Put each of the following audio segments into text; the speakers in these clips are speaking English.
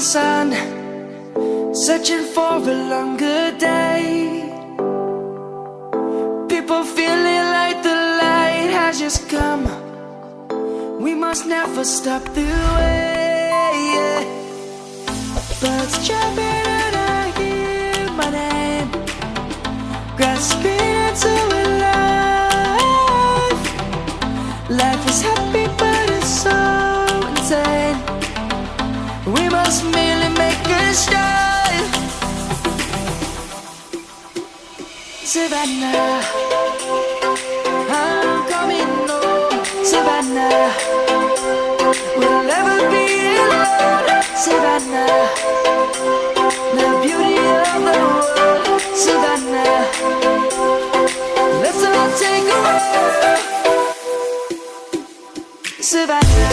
sun, searching for a longer day. People feeling like the light has just come. We must never stop the way. Birds chirping and I hear my name, grasping into a life. Life is happy but it's so insane. We must merely make a start. Savannah, I'm coming home. Savannah, we'll never be alone. Savannah, the beauty of the world. Savannah, let's all take a walk. Savannah.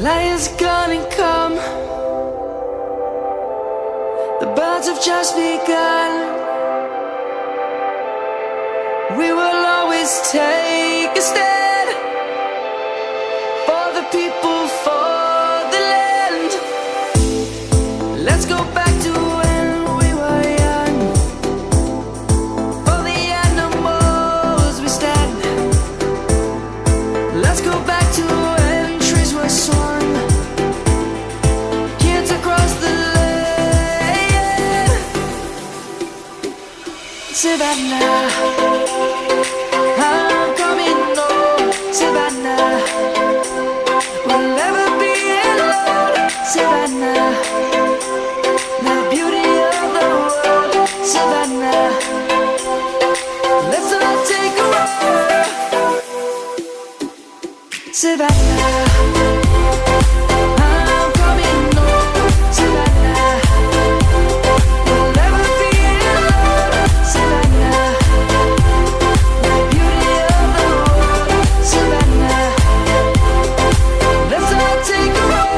Light is gonna come. The birds have just begun. We will always take a stand for the people, for the land. Let's go back to when we were young. For the animals we stand. Let's go back to when trees were swung. Kids across the land. Savannah, I'm coming home. Savannah, we'll never be alone. Savannah, the beauty of the world. Savannah, let's all take a walk. Savannah, I'm coming home. Savannah, we'll never be alone. Savannah, the beauty of the world. Savannah, let's all take a walk.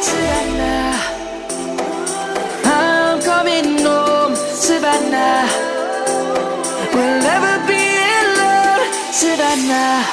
Savannah, I'm coming home. Savannah, we'll never be alone. Savannah.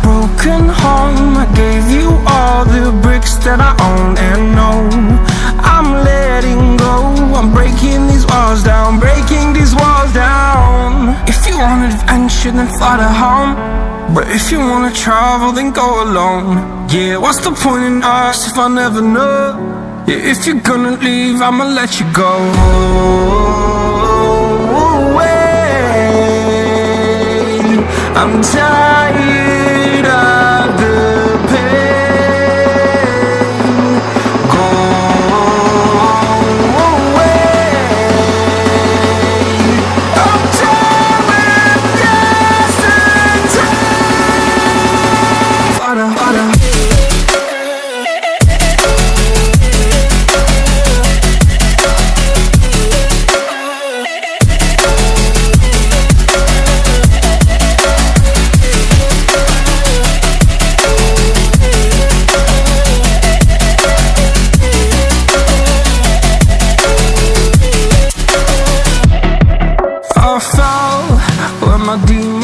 broken home. I gave you all the bricks that I own and know. I'm letting go, I'm breaking these walls down, breaking these walls down. If you want adventure, then fly to home. But if you wanna travel, then go alone. Yeah, what's the point in us if I never know? Yeah, if you're gonna leave, I'ma let you go. I'm tired of the pain. Go away. I'm tired of yesterday. Harder, harder. I fell where my demons